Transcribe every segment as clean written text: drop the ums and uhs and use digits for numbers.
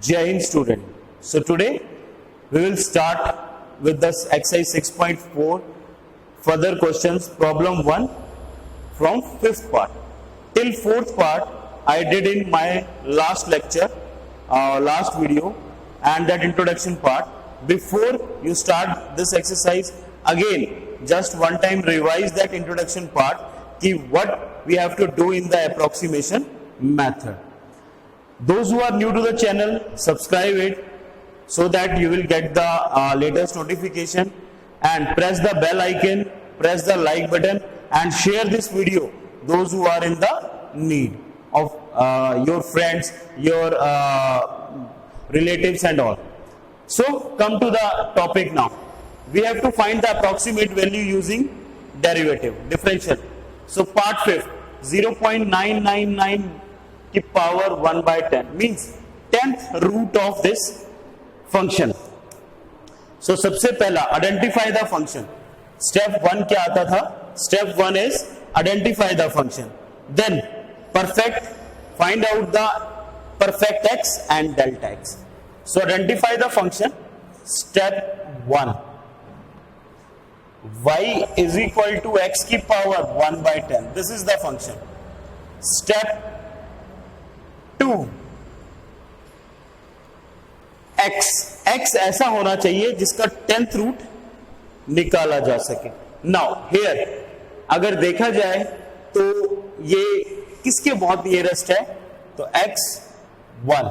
Jai Hind student. So today we will start with this exercise 6.4 further questions problem 1 from 5th part. Till 4th part I did in my last lecture, last video, and that introduction part. Before you start this exercise, again just one time revise that introduction part ki what we have to do in the approximation method. Those who are new to the channel, subscribe it so that you will get the latest notification, and press the bell icon, press the like button, and share this video those who are in the need of your friends, your relatives and all. So come to the topic now. We have to find the approximate value using derivative, differential. So part 5, 0.999 की power 1 by 10 means 10th root of this function. So सबसे पहला identify the function. Step 1 क्या आता था? Step 1 is identify the function. Then perfect, find out the perfect x and delta x. So identify the function. Step 1, y is equal to x की power 1 by 10. This is the function. Step 2, x ऐसा होना चाहिए जिसका 10th root निकाला जा सके. Now here अगर देखा जाए तो ये किसके बहुत नियरेस्ट है, तो x1,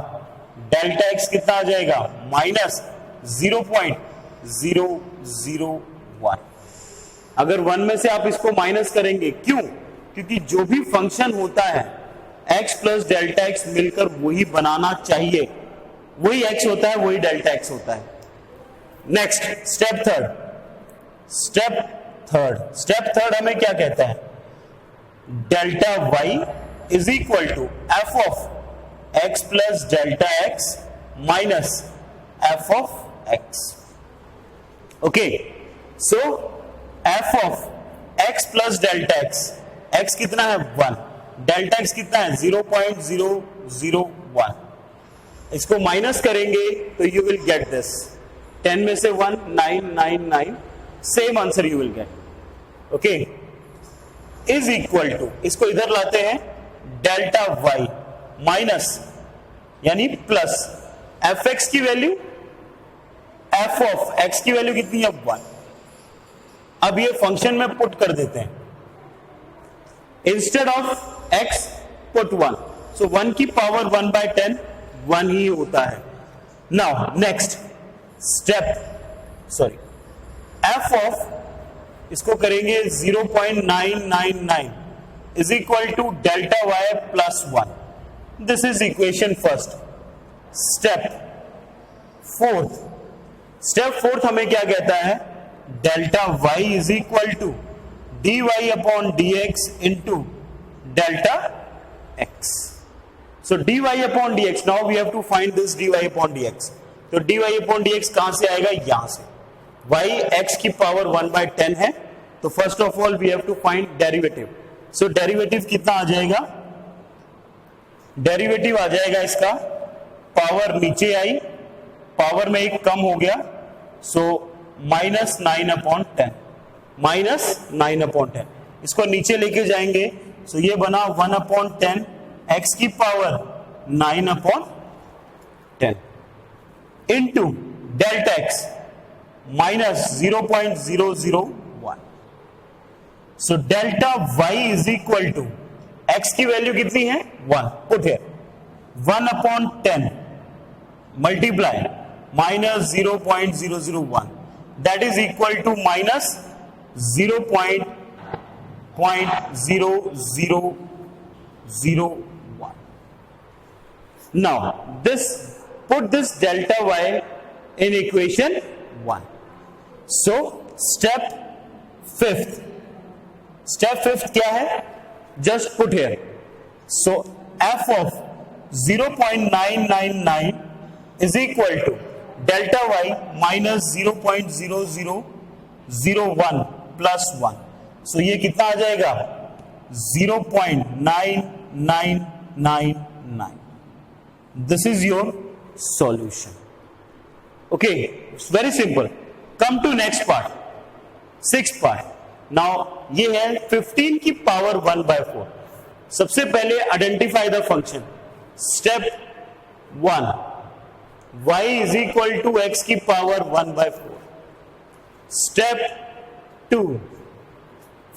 डेल्टा x कितना आ जाएगा, -0.001. अगर 1 में से आप इसको माइनस करेंगे, क्यों? क्योंकि जो भी फंक्शन होता है x प्लस डेल्टा x मिलकर वही बनाना चाहिए, वही x होता है, वही डेल्टा x होता है. नेक्स्ट स्टेप थर्ड हमें क्या कहता है, delta y is equal to F of x plus delta x minus F of x. Okay, so f of x plus delta x कितना है 1, डेल्टा x कितना है 0.001. इसको माइनस करेंगे तो यू विल गेट दिस, 10 में से 1 999, same answer you will get. Okay, is equal to, इसको इधर लाते हैं, डेल्टा y माइनस यानी प्लस एफ एक्स की वैल्यू, एफ ऑफ x की वैल्यू कितनी है 1. अब ये फंक्शन में पुट कर देते हैं, instead of x put 1. So 1 की पावर 1 by 10 1 ही होता है. Now next step, f of, इसको करेंगे 0.999 is equal to delta y plus 1. This is equation first. Step fourth हमें क्या कहता है, delta y is equal to dy upon dx into delta x. So dy upon dx, now we have to find this dy upon dx. तो dy upon dx कहां से आएगा, यहां से. y x की पावर 1 by 10 है, तो first of all we have to find derivative. So derivative कितना आ जाएगा, डेरिवेटिव आ जाएगा इसका, पावर नीचे आई, पावर में एक कम हो गया, सो -9 upon 10, -9 upon 10. इसको नीचे लेके जाएंगे, सो ये बना 1 upon 10, x की पावर 9 upon 10 into delta x -0.001. So delta y is equal to, x की वैल्यू कितनी है 1, put here 1 upon 10 multiply -0.001, that is equal to -0.0001. Now put this delta y in equation 1. So step fifth क्या है, just put here. So f of 0.999 is equal to delta y minus 0.0001 plus 1. So ये कितना आ जाएगा, 0.9999. This is your solution. Okay, it's very simple. Come to next part, sixth part. Now ये है 15 की power 1/4. सबसे पहले identify the function. Step 1, y is equal to x की power 1/4. Step 2,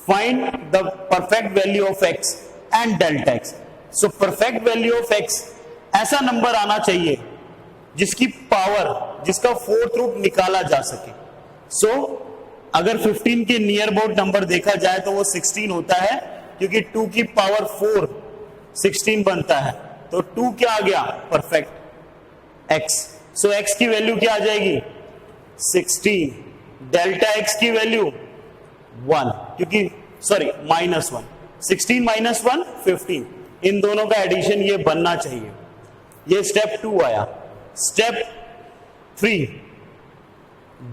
find the perfect value of x and delta x. So perfect value of x ऐसा number आना चाहिए जिसकी पावर, जिसका फोर्थ रूट निकाला जा सके. सो अगर 15 के नियर अबाउट नंबर देखा जाए तो वो 16 होता है, क्योंकि 2 की पावर 4 16 बनता है. तो 2 क्या आ गया? Perfect x. सो x की वैल्यू क्या आ जाएगी? 16. डेल्टा x की वैल्यू 1, क्योंकि सॉरी -1. 16 - 1 15. इन दोनों का एडिशन ये बनना चाहिए. ये स्टेप 2 आया. Step 3,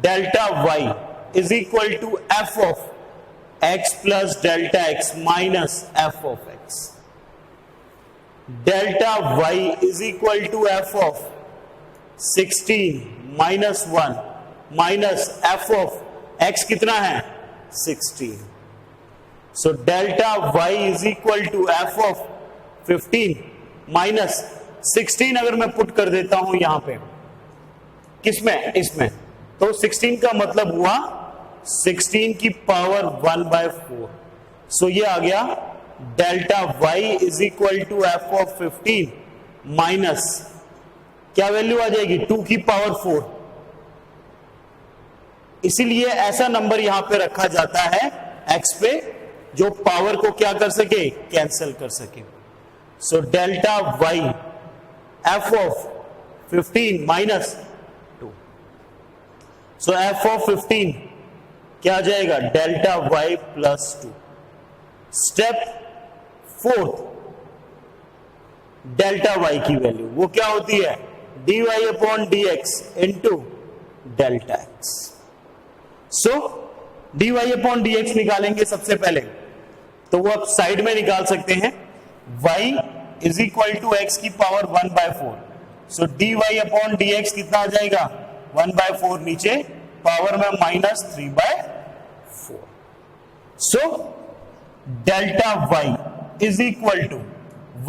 delta y is equal to f of x plus delta x minus f of x. Delta y is equal to f of 16 - 1 minus f of x कितना है? 16. So delta y is equal to f of 15 minus 16 अगर मैं put कर देता हूं यहां पे, किसमें? इसमें. तो 16 का मतलब हुआ 16 की पावर 1/4. सो ये आ गया delta y is equal to f of 15 minus क्या वैल्यू आ जाएगी? 2 की पावर 4. इसीलिए ऐसा नंबर यहां पे रखा जाता है x पे जो पावर को क्या कर सके? कैंसिल कर सके. सो delta y f of 15 minus 2. So f of 15 क्या आ जाएगा? Delta y plus 2. Step 4, delta y की वैल्यू वो क्या होती है? dy upon dx into delta x. So dy upon dx निकालेंगे सबसे पहले, तो वो आप साइड में निकाल सकते हैं. y is equal to x की power 1/4. So dy upon dx कितना आ जाएगा? 1/4. नीचे पावर में -3/4. So delta y is equal to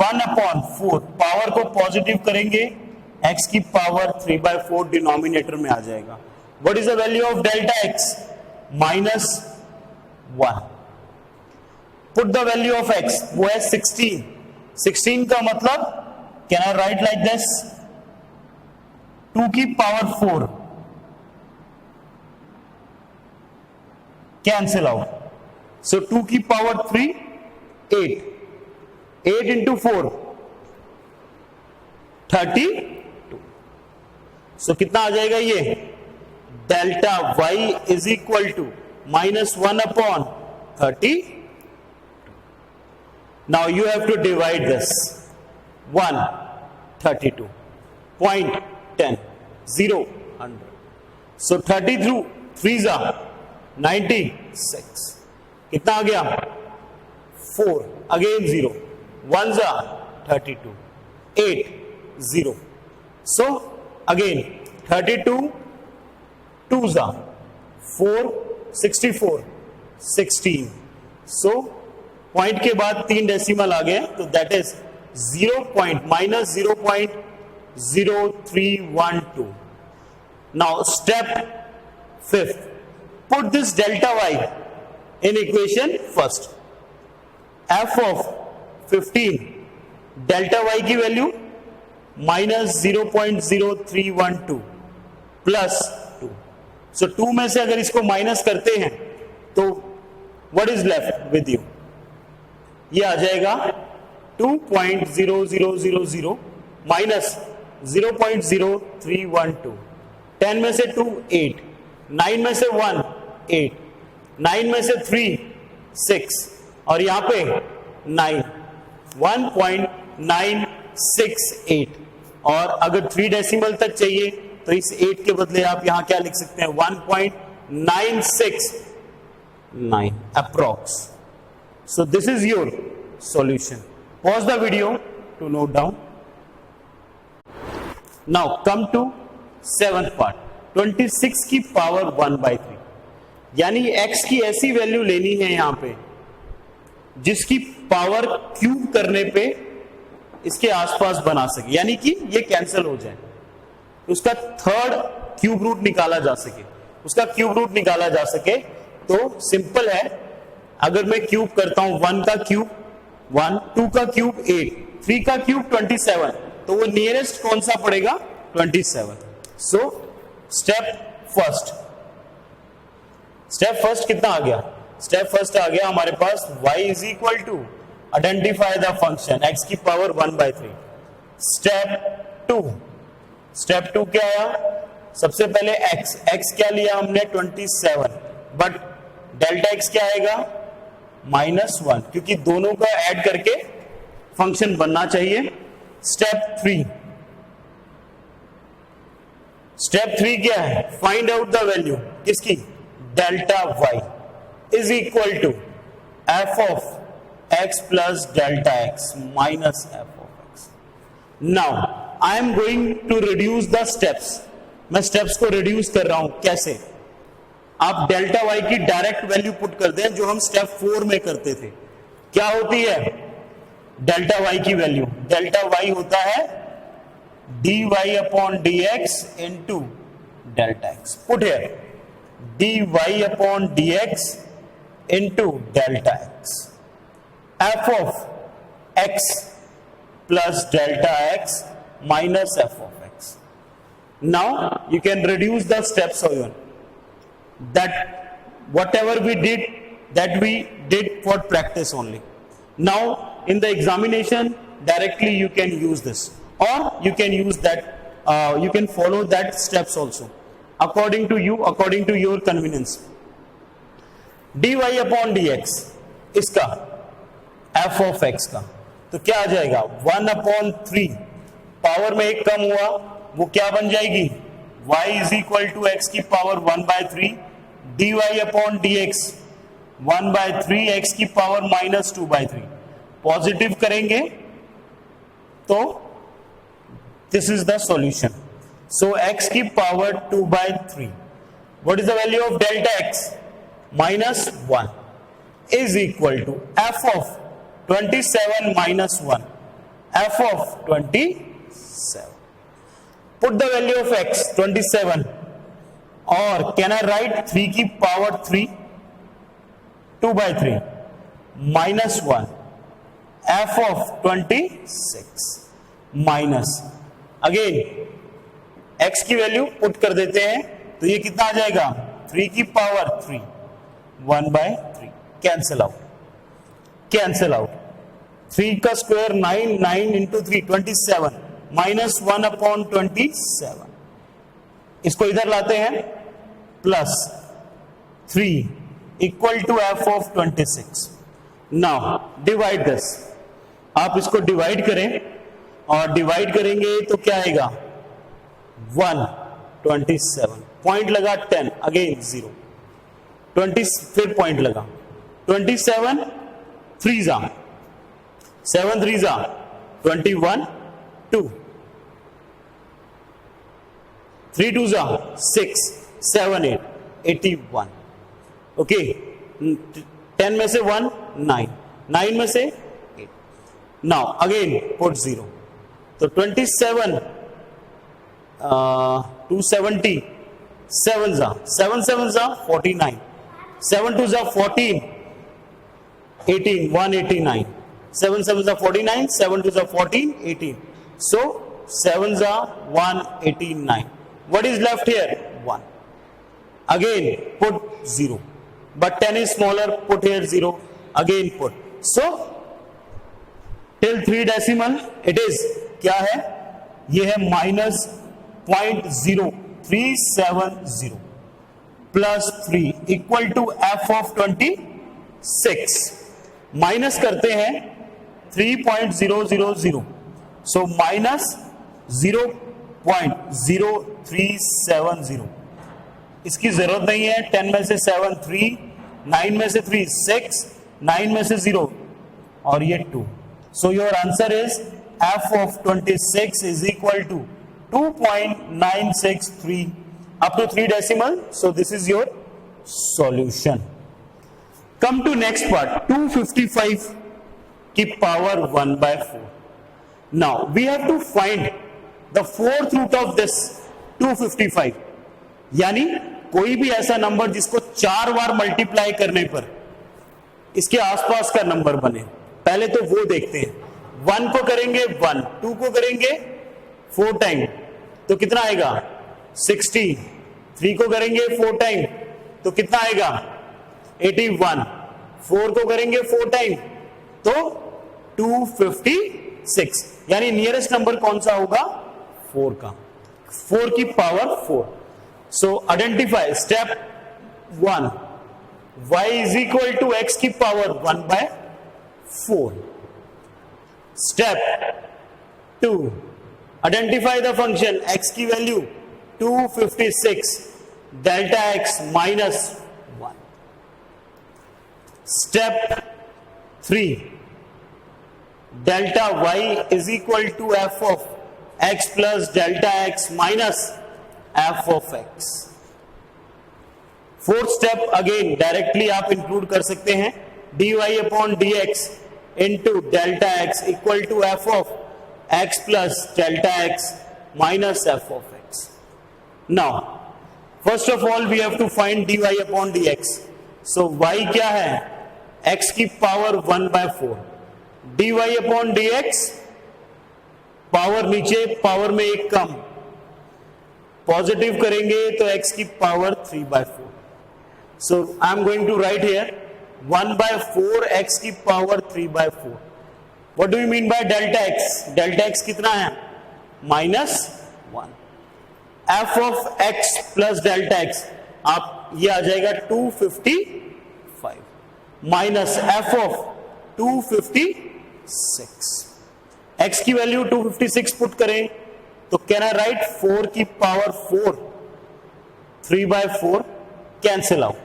1/4. Power को पॉजिटिव करेंगे, x की पावर 3/4 डिनोमिनेटर में आ जाएगा. What is the value of delta x? -1. Put the value of x, वो है 16. 16 का मतलब can I write like this? 2 की पावर 4 कैंसिल आउट. सो 2 की पावर 3 8. 8 इंटू 4 32. सो कितना आ जाएगा ये? Delta y is equal to -1/30. Now you have to divide this. 1 32 0.10 0 100. So 30 through 3s are 96. कितना आ गया? 4 again 0. 1s are 32. 8 0. So again 32 2s are 4 64 16. So point के बाद 3 डेसिमल आ गए, तो that is -0.0312. Now step 5, put this delta y in equation first. f of 15 delta y की value -0.0312 plus 2. सो 2 में से अगर इसको माइनस करते हैं तो what is left with you? ये आ जाएगा 2.0000 माइनस 0.0312. 10 में से 2 8, 9 में से 1 8, 9 में से 3 6 और यहां पे 9 1.968. और अगर 3 डेसिमल तक चाहिए तो इस 8 के बदले आप यहां क्या लिख सकते हैं? 1.969 approx. So this is your solution. Pause the video to note down. Now come to 7th part, 26 की पावर 1/3, यानी x की ऐसी वैल्यू लेनी है यहां पे जिसकी पावर क्यूब करने पे इसके आसपास बना सके, यानी कि ये कैंसिल हो जाए, उसका थर्ड क्यूब रूट निकाला जा सके, उसका क्यूब रूट निकाला जा सके। तो सिंपल है, अगर मैं क्यूब करता हूं 1 का क्यूब 1, 2 का क्यूब 8, 3 का क्यूब 27, तो वो नियरेस्ट कौन सा पड़ेगा 27। सो स्टेप फर्स्ट कितना आ गया, स्टेप फर्स्ट आ गया हमारे पास y is equal to identify the function x की पावर 1/3। स्टेप टू क्या आया, सबसे पहले x क्या लिया हमने 27, बट डेल्टा x क्या आएगा -1, क्योंकि दोनों का ऐड करके फंक्शन बनना चाहिए। स्टेप थ्री क्या है, फाइंड आउट द वैल्यू किसकी, delta y is equal to f of x plus delta x minus f of x। Now I am going to reduce the steps, मैं steps को reduce कर रहा हूं, कैसे, आप डेल्टा y की direct value put कर दें जो हम स्टेप 4 में करते थे। क्या होती है डेल्टा y की वैल्यू, डेल्टा y होता है dy upon dx into delta x, put here dy upon dx into delta x, f of x plus delta x minus f of x. Now you can reduce the steps even, that whatever we did, that we did for practice only. Now in the examination directly you can use this, or you can use that, you can follow that steps also according to you, according to your convenience. dy upon dx इसका f of x का तो क्या आ जाएगा 1/3, power में एक कम हुआ, वो क्या बन जाएगी y is equal to x की power 1/3 dy upon dx 1/3 x की पावर -2/3। पॉजिटिव करेंगे तो this is the solution. So x की power 2/3, what is the value of delta x, -1 is equal to f of 27 -1, f of 27. Put the value of x 27, or can I write 3 की power 3 2/3 -1 f of 26 minus, again x की value put कर देते हैं तो ये कितना आ जाएगा 3 की पावर 3 1/3, कैंसल आउट 3 का स्क्वायर 9, 9 इंटू 3 27 -1 अपॉन 27, इसको इधर लाते हैं plus 3 equal to f of 26। Now divide this, आप इसको डिवाइड करें और डिवाइड करेंगे तो क्या आएगा 127, पॉइंट लगा 10, अगेन 0, 20 फिर पॉइंट लगा 27 3 जा 7 3 जा 21 2 3 2 जा 6 7 8 81, ओके 10 में से 1 9, 9 में से 8। नाउ अगेन पुट 0, तो 27 270 7 जा 7 7 जा 49, 7 2 जा 14 18 189, 7 7 जा 49, 7 2 जा 14 18, so 7 जा 189, what is left here 1, again put 0, but 10 is smaller, put here 0, again put, so till 3 decimal it is क्या है, ये है -0.0370 plus 3 equal to f of 26, minus करते हैं 3.000, सो -0.0370, इसकी जरूरत नहीं है, 10 में से 7 3, 9 में से 3 6, 9 में से 0 और ये 2, so your answer is f of 26 is equal to 2.963 up to 3 decimal. So this is your solution. Come to next part, 255 की power 1 by 4. Now we have to find the fourth root of this 255. यानी कोई भी ऐसा number जिसको 4 बार multiply करने पर इसके आसपास का नंबर बने, पहले तो वो देखते हैं. 1 को करेंगे 1, 2 को करेंगे 4 टाइम तो कितना आएगा 60, 3 को करेंगे 4 टाइम तो कितना आएगा 81, 4 को करेंगे 4 टाइम तो 256. यानी नियरेस्ट नंबर कौन सा होगा 4 का, 4 की power 4. So identify step 1, y is equal to x की power 1 by 4. Step 2, identify the function x की value 256 delta x minus 1. Step 3, delta y is equal to f of x plus delta x minus f of x. Fourth step again directly आप include कर सकते हैं, dy upon dx into delta x equal to F of x plus delta x minus F of x. Now first of all we have to find dy upon dx. So y क्या है x की power 1 by 4. dy upon dx power नीचे power में एक कम, positive करेंगे तो x की power 3 by 4. So I am going to write here 1 by 4 x की power 3 by 4. What do you mean by delta x? Delta x कितना है minus 1. f of x plus delta x आप ये आ जाएगा 255 minus f of 256. x की value 256 put करें तो can I right 4 की power 4, 3 by 4 cancel out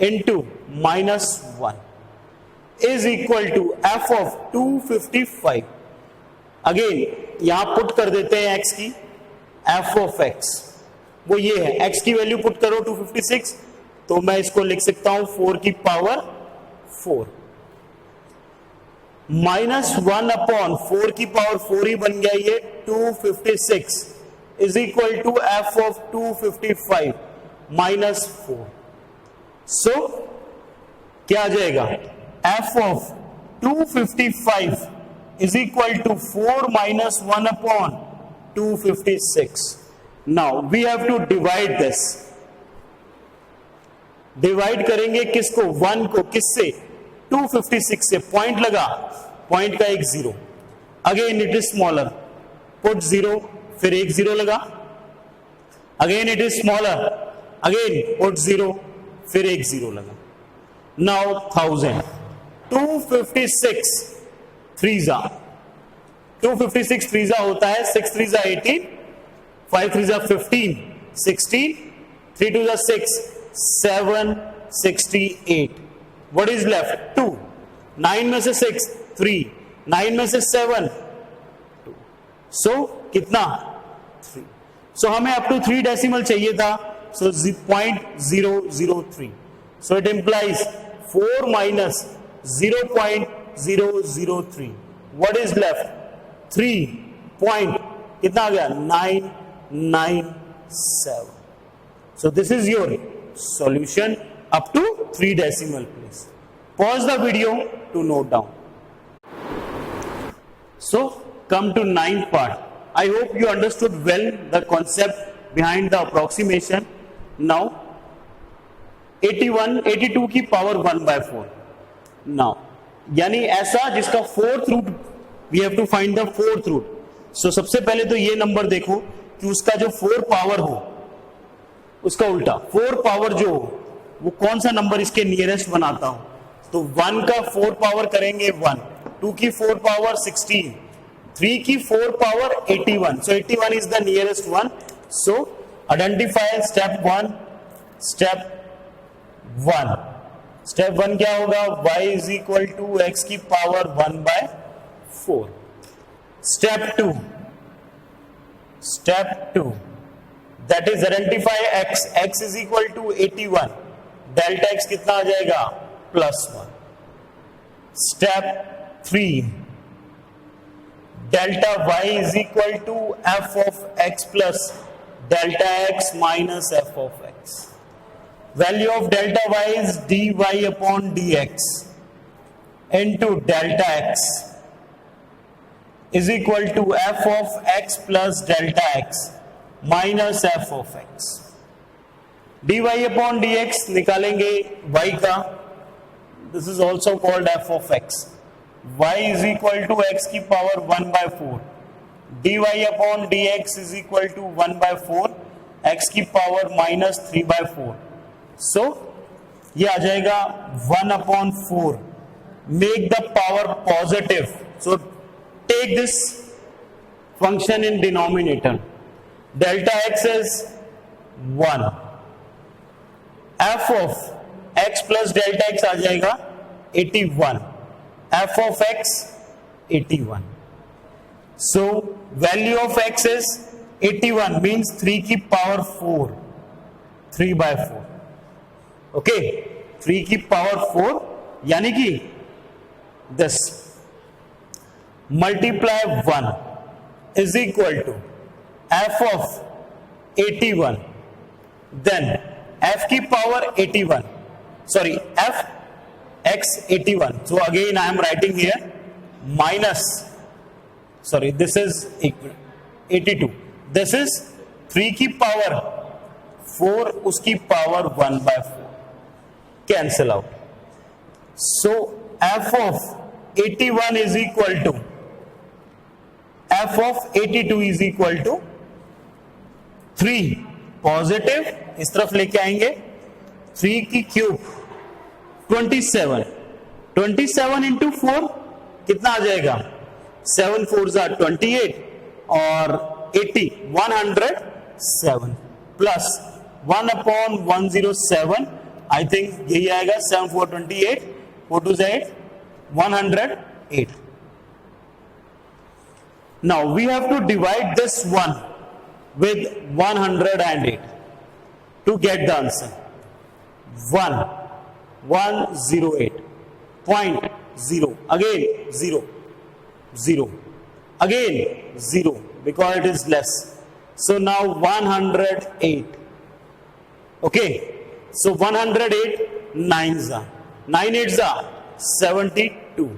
into minus 1 is equal to f of 255. Again यहां पुट कर देते हैं x की, f of x वो ये है, x की वैल्यू पुट करो 256 तो मैं इसको लिख सकता हूं 4 की पावर 4 माइनस 1 अपॉन 4 की पावर 4 ही बन गया ये 256 is equal to f of 255 minus 4. So क्या आ जाएगा f of 255 is equal to 4 minus 1 upon 256. Now we have to divide this. Divide करेंगे किसको 1 को, किससे 256 से. पॉइंट लगा, पॉइंट का एक zero, again it is smaller, put 0 फिर एक जीरो लगा, again it is smaller, again put 0 फिर एक जीरो लगा. नाउ 1000, 256 थ्रीजा, 256 थ्रीजा होता है 6 थ्रीजा 18, 5 थ्रीजा 15, 16, 3 टू 6, 7, 68. What is left? 2. 9 में से 6, 3. 9 में से 7, 2. So कितना 3. So हमें up to 3 decimal चाहिए था. So 0.003. So it implies 4 minus 0.003. What is left? 3 point कितना आ गया 997. So this is your solution up to 3 decimal place. Pause the video to note down. So come to 9th part. I hope you understood well the concept behind the approximation. Now 81, 82 की power 1 by 4. Now यानी ऐसा जिसका fourth root, we have to find the fourth root. So सबसे पहले तो ये number देखो कि उसका जो 4 पावर हो उसका उल्टा 4 पावर जो हो वो कौन सा नंबर इसके नियरेस्ट बनाता हो. तो 1 का 4 पावर करेंगे 1, 2 की 4 पावर 16, 3 की 4 पावर 81. सो 81 is the nearest one. So identify step 1. Step 1, step 1 क्या होगा, y is equal to x की power 1 by 4. Step 2, Step 2, that is identify x. x is equal to 81. Delta x कितना आ जाएगा? +1. Step 3, delta y is equal to f of x plus delta x minus f of x. Value of delta y is dy upon dx into delta x is equal to f of x plus delta x minus f of x. dy upon dx निकालेंगे y का, this is also called f of x. y is equal to x की power 1/4. dy upon dx is equal to 1/4 x की power -3/4. So ये आ जाएगा 1/4. Make the power positive. So take this function in denominator. Delta x is 1. f of x plus delta x आ जाएगा 81. f of x 81. So value of x is 81 means 3 की power 4. 3/4. Okay, 3 की power 4 यानी कि this multiply 1 is equal to f of 81, then f की power 81, sorry, f x 81. So again I am writing here minus, sorry, this is 82. This is 3 की power 4, उसकी power 1/4. Cancel out. So f of 81 is equal to f of 82 is equal to 3 positive इस तरफ लेके आएंगे, 3 की cube 27. 27 into 4 कितना आ जाएगा? 7 4 जार 28 और 80 107 प्लस 1/107. आई थिंक यही आएगा 7 4 28 4 2 8 108. Now we have to divide this one with 108 to get the answer. 108.0 again 0 0 again 0 because it is less. So now 108. Okay, so 108 9s are 9 8s are 72.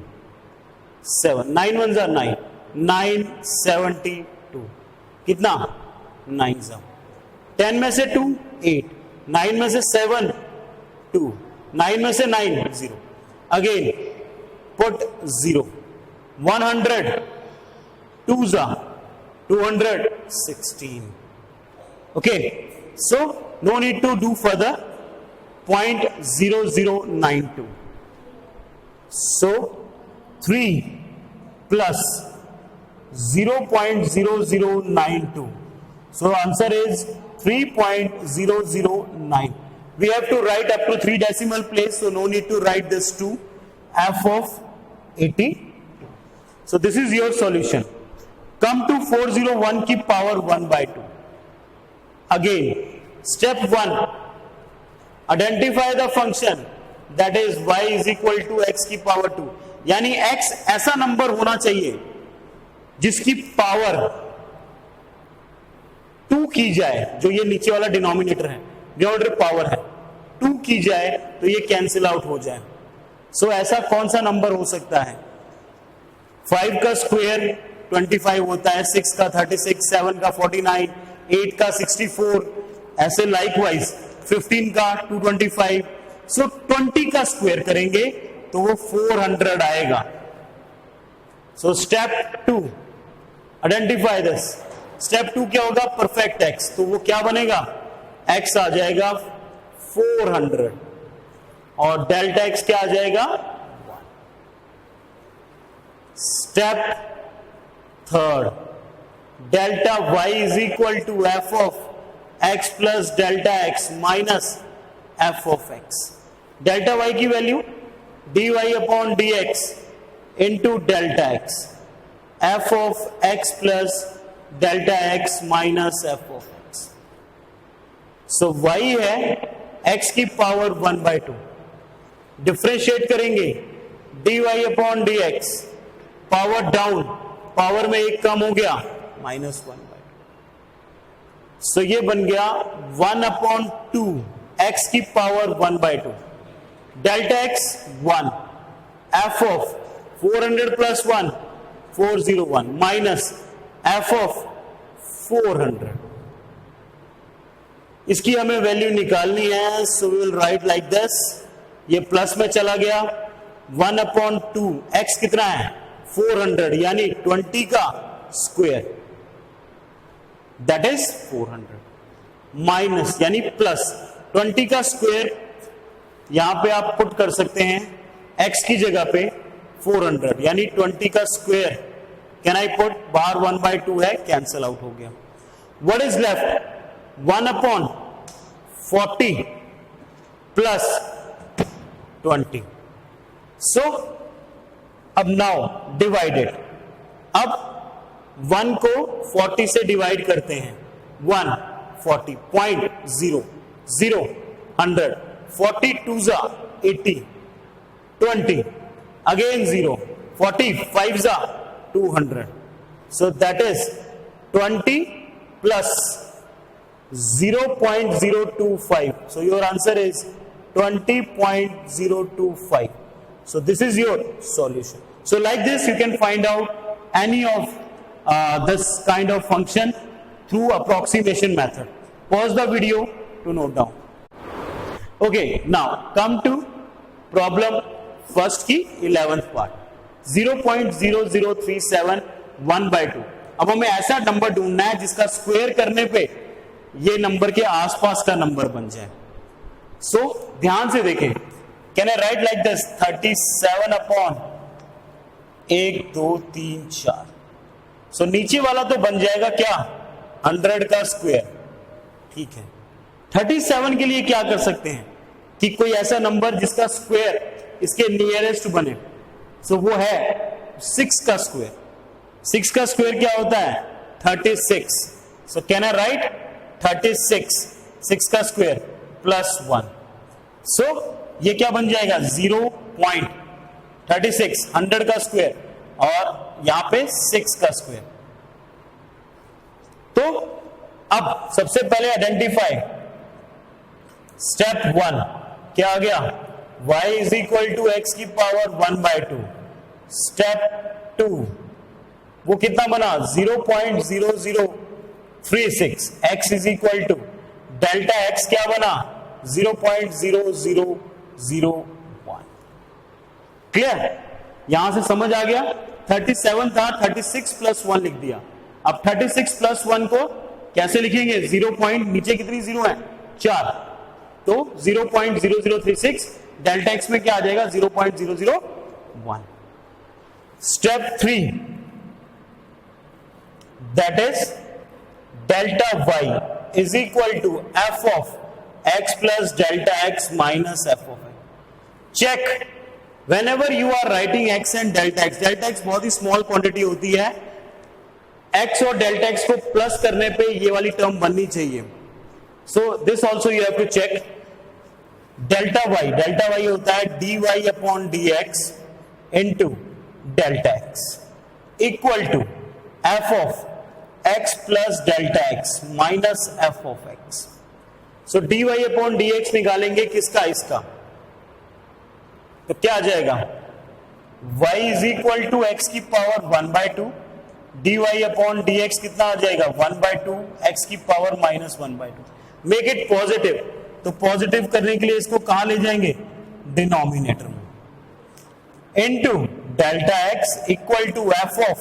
7 9 1s are 9 972. कितना? 9s are 10 में से 2 8, 9 में से 7 2, 9 में से 9 0. Again put 0. 100 2s are 216. Okay, so no need to do further. 0.0092. So 3 plus 0.0092. So answer is 3.009. We have to write up to 3 decimal place, so no need to write this 2. f of 80. So this is your solution. Come to 401 की power 1/2. Again, step 1, identify the function that is y is equal to x की power 2. यानी x ऐसा number होना चाहिए जिसकी power 2 की जाए, जो ये नीचे वाला डिनोमिनेटर है, डिनोमिनेटर पावर है, 2 की जाए तो ये कैंसिल आउट हो जाए. सो ऐसा कौन सा नंबर हो सकता है? 5 का स्क्वायर 25 होता है, 6 का 36, 7 का 49, 8 का 64, ऐसे लाइकवाइज 15 का 225. सो 20 का स्क्वायर करेंगे तो वो 400 आएगा. So step 2, identify this. Step 2 क्या होगा? Perfect x. तो वो क्या बनेगा? एक्स आ जाएगा 400 और डेल्टा एक्स क्या आ जाएगा? 1. Step 3, delta Y is equal to F of x plus delta x minus F of X. Delta Y की value dy upon dx into delta X. F of x plus delta x minus F of X. So Y है X की power 1/2, differentiate करेंगे dy upon D X, power down, power में एक कम हो गया -1/2। सो ये बन गया 1/2 एक्स की power 1/2, delta x 1, f of 400 plus 1 401 minus F of 400। इसकी हमें वैल्यू निकालनी है, so we will write like this. ये प्लस में चला गया 1/2 एक्स कितना है 400 यानी 20 का स्क्वायर, दैट इज 400 माइनस यानी प्लस 20 का स्क्वायर, यहां पे आप पुट कर सकते हैं x की जगह पे 400 यानी 20 का स्क्वायर। कैन आई पुट, बाहर 1/2 है, कैंसल आउट हो गया। What is left 1/40 plus 20। सो अब नाउ डिवाइडेड, अब 1 को 40 से डिवाइड करते हैं, 1 40 0.0 0 100 40 2 जा 80 20 again 0 40 5 जा 200, so that is 20 plus 0.025, so your answer is 20.025. so this is your solution. So like this you can find out any of this kind of function through approximation method. Pause the video to note down. Okay, now come to problem first की 11th part, 0.0037 1/2। अब हमें ऐसा number ढूंढना है जिसका square करने पे ये नंबर के आसपास का नंबर बन जाए। सो ध्यान से देखें, can I write like this 37 upon 1 2 3 4। सो नीचे वाला तो बन जाएगा क्या 100 का स्क्वायर, ठीक है। 37 के लिए क्या कर सकते हैं कि कोई ऐसा नंबर जिसका स्क्वायर इसके नियरेस्ट बने, सो वो है 6 का स्क्वायर। 6 का स्क्वायर क्या होता है 36। सो कैन आई राइट 36 6 का स्क्वायर प्लस 1। सो ये क्या बन जाएगा 0.36 100 का स्क्वायर और यहां पे 6 का स्क्वायर। तो अब सबसे पहले आइडेंटिफाई, स्टेप 1 क्या आ गया y is equal to x की पावर 1/2। स्टेप 2 वो कितना बना 0.0036, x is equal to delta x क्या बना 0.0001। क्लियर, यहां से समझ आ गया। 37 था, 36 प्लस 1 लिख दिया। अब 36 प्लस 1 को कैसे लिखेंगे, 0 पॉइंट नीचे कितनी जीरो है 4, तो 0.0036 डेल्टा एक्स में क्या आ जाएगा 0.001। Step 3 that is delta Y is equal to F of x plus delta x minus F of x. Check whenever you are writing x and delta x बहुत ही small quantity होती है, x और delta x को plus करने पे ये वाली term बननी चाहिए। So this also you have to check. Delta y होता है dy upon dx into delta x equal to F of x plus delta x minus F of x। So dy upon dx निकालेंगे किसका, इसका, तो क्या आ जाएगा y is equal to x की पावर 1/2 dy अपॉन dx कितना आ जाएगा 1/2 x की power minus 1/2। Make it positive, तो पॉजिटिव करने के लिए इसको कहां ले जाएंगे डिनोमिनेटर में, into delta x equal to F of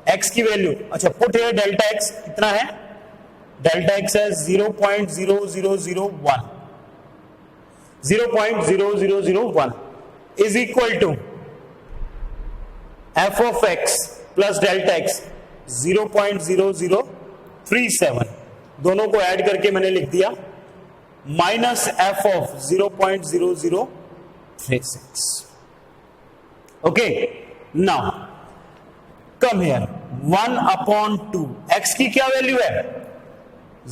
x की वैल्यू, अच्छा पुट हियर डेल्टा x कितना है, डेल्टा x है 0.0001 0.0001 is equal to f of x plus delta x 0.0037, दोनों को ऐड करके मैंने लिख दिया minus f of 0.0036। okay, now come here 1/2, x की क्या वैल्यू है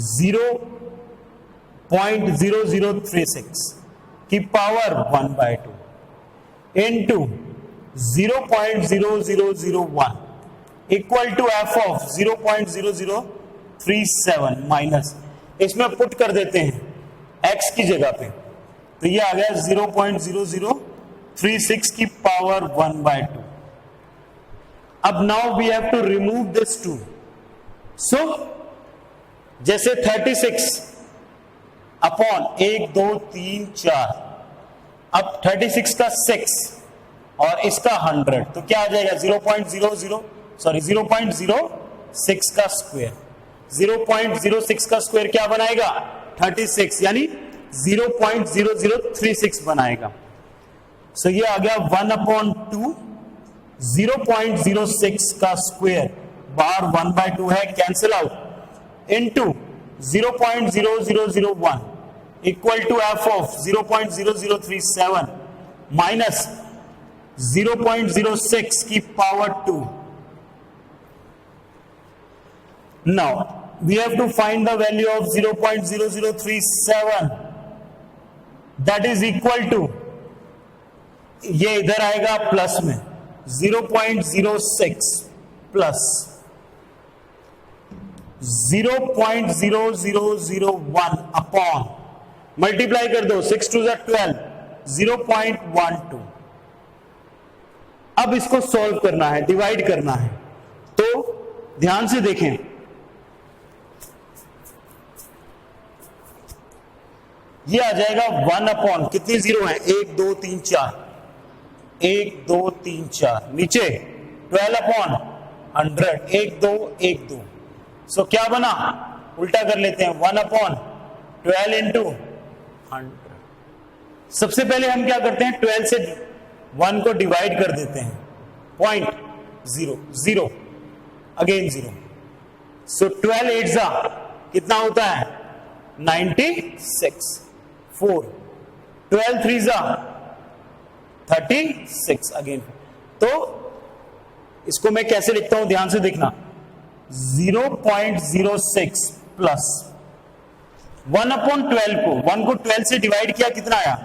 0.0036 की power 1/2 into 0.0001 equal to F of 0.0037 minus, इसमें पुट कर देते हैं x की जगह पे, तो ये आ गया 0.0036 की पावर 1/2. अब now we have to remove this 2. So जैसे 36 अपॉन 1 2 3 4, अब 36 का 6 और इसका 100, तो क्या आ जाएगा 0.06 का स्क्वायर. 0.06 का स्क्वायर क्या बनाएगा 36, यानी 0.0036 बनाएगा. सो ये आ गया 1/2, 0.06 का स्क्वायर बार 1/2 है, cancel out, into 0.0001 equal to F of 0.0037 minus 0.06 की power 2. Now we have to find the value of 0.0037, that is equal to, ये इधर आएगा प्लस में 0.06 प्लस 0.0001 अपॉन, मल्टीप्लाई कर दो 6 2 12, 0.12. अब इसको सॉल्व करना है, डिवाइड करना है, तो ध्यान से देखें, ये आ जाएगा 1 अपॉन, कितनी जीरो है 1 2 3 4, 1 2 3 4, नीचे 12 अपॉन 100, 1 2 1 2. सो क्या बना, उल्टा कर लेते हैं, 1 अपॉन 12 इंटू 100. सबसे पहले हम क्या करते हैं, 12 से 1 को डिवाइड कर देते हैं, 0.0 अगेन 0. सो 12 8 जा कितना होता है 96, 4, 12 3 जा 36 अगेन. तो इसको मैं कैसे लिखता हूं, ध्यान से देखना, 0.06 प्लस 1/12 को 1 को 12 से डिवाइड किया, कितना आया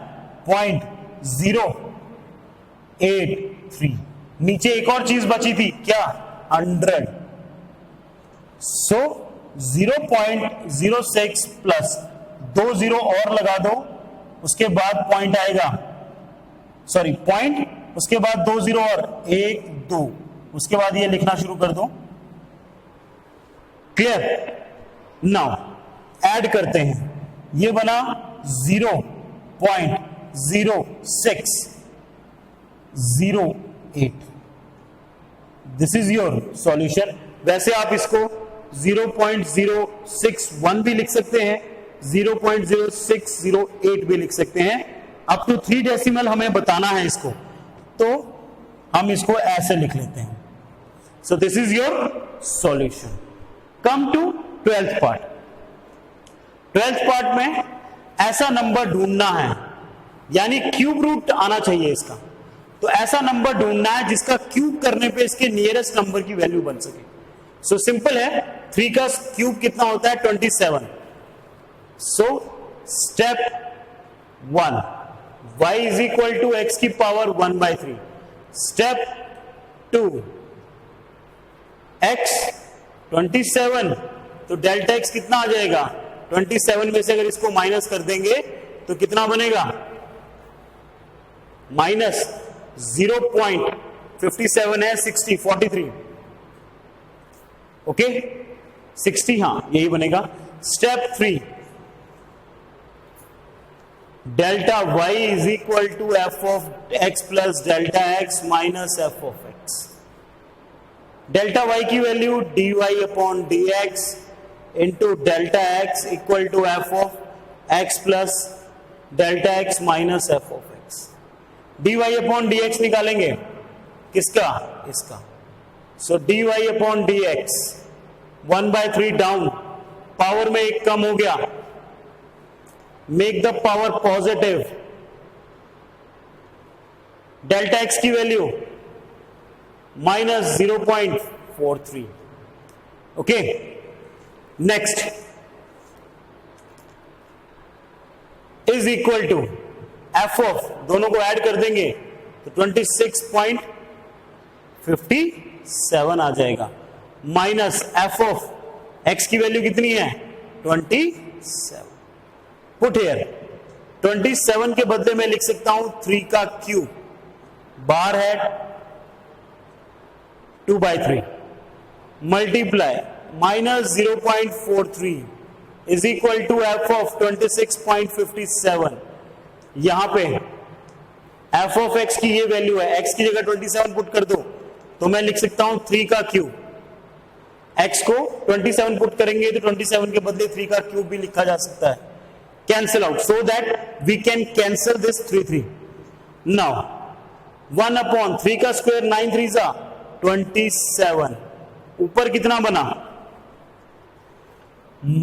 0.083. नीचे एक और चीज बची थी, क्या 100. सो 0.06 प्लस 2 0 और लगा दो, उसके बाद पॉइंट आएगा, सॉरी पॉइंट, उसके बाद 2 0 और 1 2, उसके बाद ये लिखना शुरू कर दो. क्लियर. नाउ ऐड करते हैं, ये बना 0.0608. This is your solution. वैसे आप इसको 0.061 भी लिख सकते हैं, 0.0608 भी लिख सकते हैं. अप टू 3 डेसिमल हमें बताना है इसको, तो हम इसको ऐसे लिख लेते हैं. So this is your solution. Come to 12th part. 12th part में ऐसा नंबर ढूंढना है, यानी क्यूब रूट आना चाहिए इसका, तो ऐसा नंबर ढूंढना है जिसका क्यूब करने पे इसके नियरेस्ट नंबर की वैल्यू बन सके. सो सिंपल है, 3 का क्यूब कितना होता है 27. So step 1, y is equal to x की पावर 1/3. स्टेप 2, x 27, तो डेल्टा x कितना आ जाएगा 27 में से अगर इसको माइनस कर देंगे तो कितना बनेगा, माइनस 0.57 है 60, 43. ओके 60, हाँ यही बनेगा. Step 3, delta y is equal to F of x plus delta x minus F of x. Delta y की value dy upon dx into delta x equal to F of x plus delta x minus F of x. dy upon dx निकालेंगे, किसका, इसका. So dy upon dx 1/3 down, power में एक कम हो गया, make the power positive. Delta x की value -0.43. Okay, next is equal to F of, दोनों को ऐड कर देंगे तो 26.57 आ जाएगा, माइनस एफ ऑफ एक्स की वैल्यू कितनी है 27. पुट हियर 27 के बदले में लिख सकता हूं 3 का क्यूब, बाहर है 2/3 multiply minus 0.43 is equal to F of 26.57. यहां पे एफ ऑफ एक्स की ये वैल्यू है, एक्स की जगह 27 पुट कर दो तो मैं लिख सकता हूं 3 का क्यूब. एक्स को 27 पुट करेंगे तो 27 के बदले 3 का क्यूब भी लिखा जा सकता है. Cancel out so that we can cancel this 3. Now 1/3 का स्क्वायर 9 3 जा 27, ऊपर कितना बना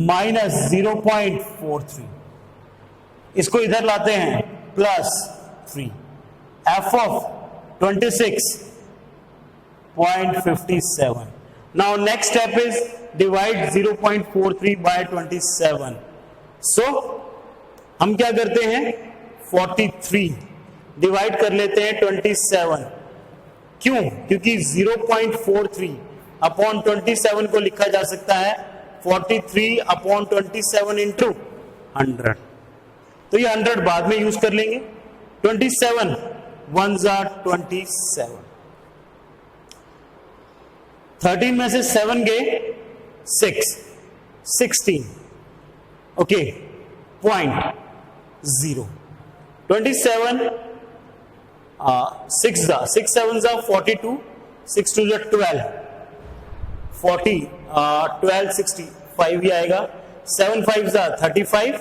माइनस 0.43, इसको इधर लाते हैं plus 3. F of 26.57. Now next step is divide 0.43 by 27. So हम क्या करते हैं 43 डिवाइड कर लेते हैं 27. क्यों? क्योंकि 0.43 अपॉन 27 को लिखा जा सकता है 43 अपॉन 27 इंटू 100. तो ये 100 बाद में यूज कर लेंगे. 27 1 जा 27. 13 में से 7 गए 6 16. Okay, point 0. 27 6 जा 6 7 जा 42, 6 2 जा 12, 40 12 65 ही आएगा. 7 5 जा 35,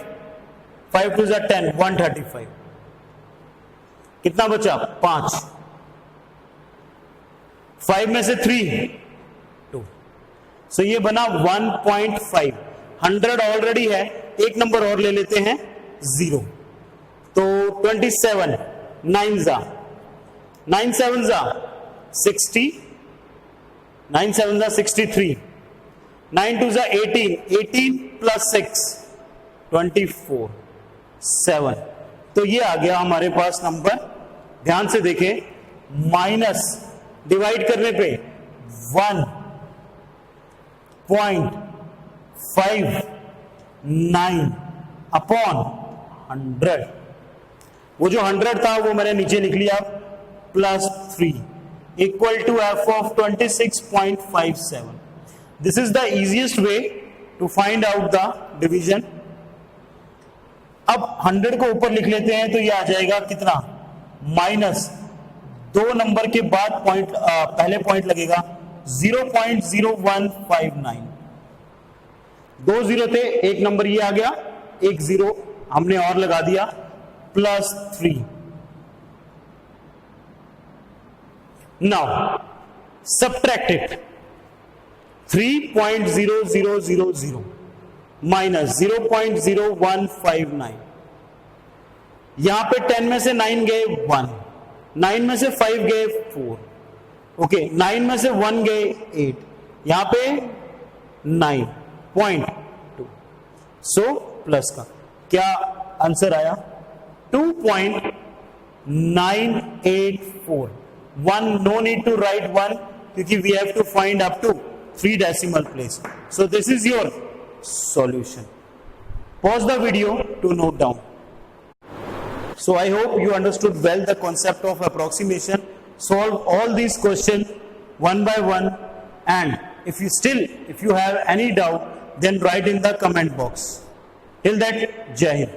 5 2 जा 10 135. कितना बचा 5. 5 में से 3 2. सो ये बना 1.5. 100 ऑलरेडी है, एक नंबर और ले लेते हैं 0. तो 27 9 जा 9 7 जा 60, 9 7 जा 63, 9 2 जा 18, 18 प्लस 6 24 7. तो ये आ गया हमारे पास नंबर. ध्यान से देखें, माइनस डिवाइड करने पे 1.59 अपॉन 100. वो जो 100 था वो मैंने नीचे लिख लिया plus 3 equal to F of 26.57. This is the easiest way to find out the division. अब 100 को ऊपर लिख लेते हैं तो ये आ जाएगा कितना माइनस 2 नंबर के बाद पॉइंट पहले पॉइंट लगेगा 0.0159. 2 0 थे, एक नंबर ये आ गया, एक 0 हमने और लगा दिया plus 3. Now subtract it. 3.0000 minus 0.0159. यहां पे 10 में से 9 गए 1, 9 में से 5 गए 4, ओके 9 में से 1 गए 8, यहां पे 9.2. सो प्लस का क्या आंसर आया 2.984. 1 नो नीड टू राइट 1 क्योंकि we have to find up to 3 decimal place. So this is your solution. Pause the video to note down. So I hope you understood well the concept of approximation. Solve all these questions one by one, and if you have any doubt, then write in the comment box. Till that, Jai Hind.